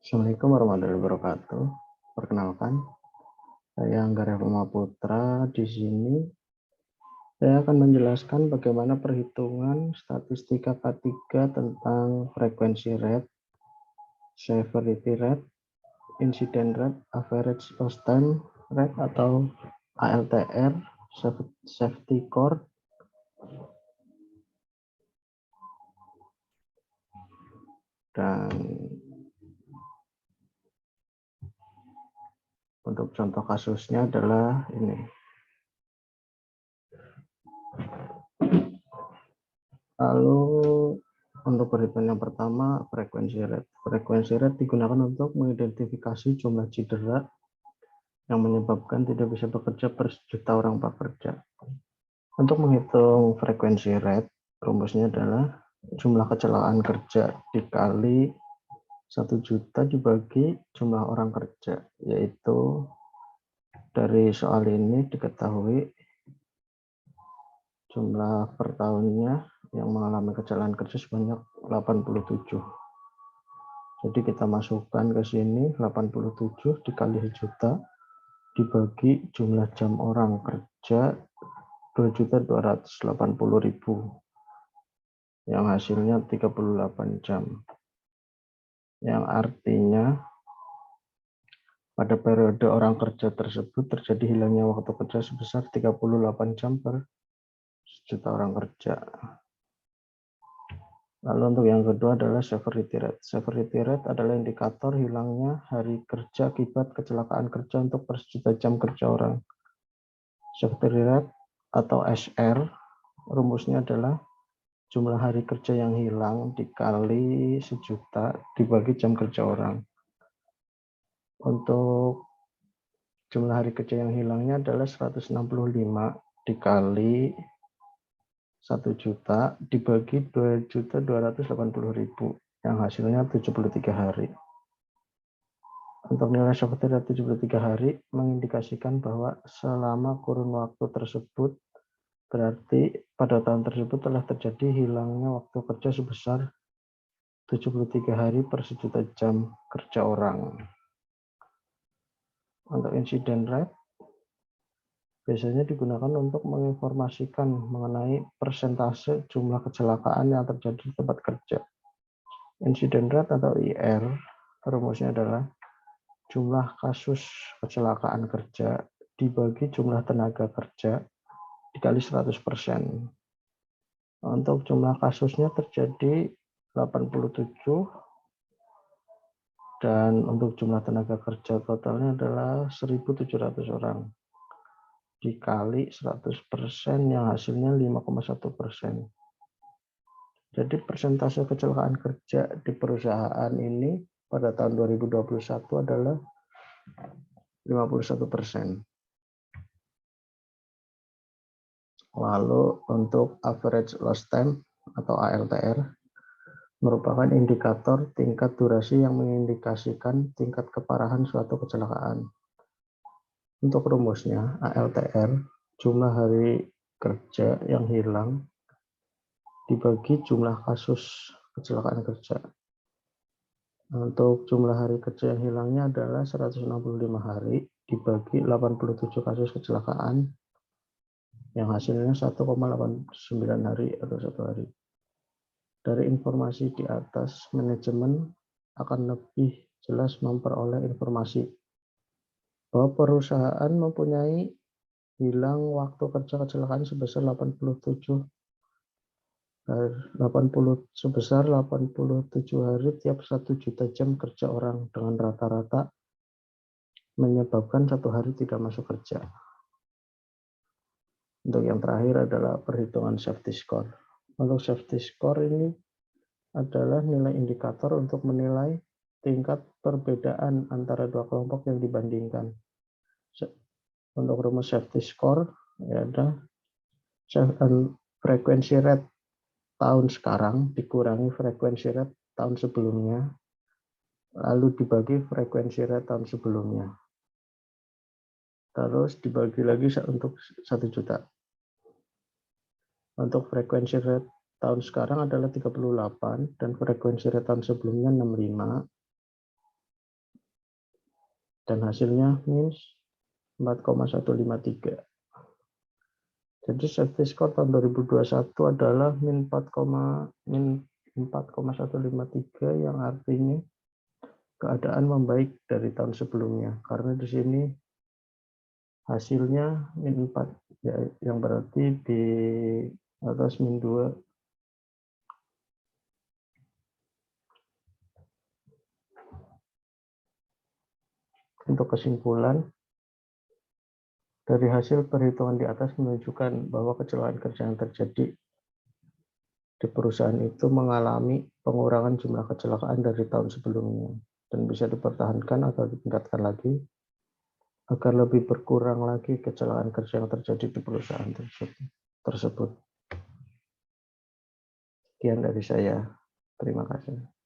Assalamualaikum warahmatullahi wabarakatuh. Perkenalkan, saya Angga Revuma Putra. Di sini saya akan menjelaskan bagaimana perhitungan statistika K3 tentang frekuensi rate, severity rate, incident rate, average lost time rate atau ALTR, safety core, dan untuk contoh kasusnya adalah ini. Lalu untuk perhitungan yang pertama, frekuensi rate. Frekuensi rate digunakan untuk mengidentifikasi jumlah cedera yang menyebabkan tidak bisa bekerja per juta orang pekerja. Untuk menghitung frekuensi rate, rumusnya adalah jumlah kecelakaan kerja dikali 1 juta dibagi jumlah orang kerja, yaitu dari soal ini diketahui jumlah per tahunnya yang mengalami kecelakaan kerja sebanyak 87. Jadi kita masukkan ke sini 87 dikali 1 juta dibagi jumlah jam orang kerja 2.280.000 yang hasilnya 38 jam. Yang artinya pada periode orang kerja tersebut terjadi hilangnya waktu kerja sebesar 38 jam per 1 juta orang kerja. Lalu untuk yang kedua adalah severity rate. Severity rate adalah indikator hilangnya hari kerja akibat kecelakaan kerja untuk per 1 juta jam kerja orang. Severity rate atau SR, rumusnya adalah jumlah hari kerja yang hilang dikali 1 juta dibagi jam kerja orang. Untuk jumlah hari kerja yang hilangnya adalah 165 dikali 1 juta dibagi 2.280.000 yang hasilnya 73 hari. Untuk nilai seperti 73 hari mengindikasikan bahwa selama kurun waktu tersebut berarti pada tahun tersebut telah terjadi hilangnya waktu kerja sebesar 73 hari per 1 juta jam kerja orang. Untuk incident rate biasanya digunakan untuk menginformasikan mengenai persentase jumlah kecelakaan yang terjadi di tempat kerja. Incident rate atau IR rumusnya adalah jumlah kasus kecelakaan kerja dibagi jumlah tenaga kerja dikali 100%. Untuk jumlah kasusnya terjadi 87 dan untuk jumlah tenaga kerja totalnya adalah 1.700 orang dikali 100% yang hasilnya 5,1%. Jadi persentase kecelakaan kerja di perusahaan ini pada tahun 2021 adalah 51%. Lalu untuk average lost time atau ALTR merupakan indikator tingkat durasi yang mengindikasikan tingkat keparahan suatu kecelakaan. Untuk rumusnya, ALTR, jumlah hari kerja yang hilang dibagi jumlah kasus kecelakaan kerja. Untuk jumlah hari kerja yang hilangnya adalah 165 hari dibagi 87 kasus kecelakaan yang hasilnya 1,89 hari atau 1 hari. Dari informasi di atas, manajemen akan lebih jelas memperoleh informasi bahwa perusahaan mempunyai hilang waktu kerja kecelakaan sebesar 87 hari tiap 1 juta jam kerja orang dengan rata-rata menyebabkan 1 hari tidak masuk kerja. Untuk yang terakhir adalah perhitungan safety score. Untuk safety score ini adalah nilai indikator untuk menilai tingkat perbedaan antara dua kelompok yang dibandingkan. Untuk rumus safety score ya ada frekuensi rate tahun sekarang dikurangi frekuensi rate tahun sebelumnya, lalu dibagi frekuensi rate tahun sebelumnya. Terus dibagi lagi untuk 1 juta. Untuk frekuensi rate tahun sekarang adalah 38 dan frekuensi rate tahun sebelumnya 65. dan hasilnya minus 4,153. Jadi safety score tahun 2021 adalah min 4,153 yang artinya keadaan membaik dari tahun sebelumnya. Karena di sini hasilnya min 4, ya, yang berarti di atas min 2. Untuk kesimpulan, dari hasil perhitungan di atas menunjukkan bahwa kecelakaan kerja yang terjadi di perusahaan itu mengalami pengurangan jumlah kecelakaan dari tahun sebelumnya dan bisa dipertahankan atau ditingkatkan lagi agar lebih berkurang lagi kecelakaan kerja yang terjadi di perusahaan tersebut. Sekian dari saya. Terima kasih.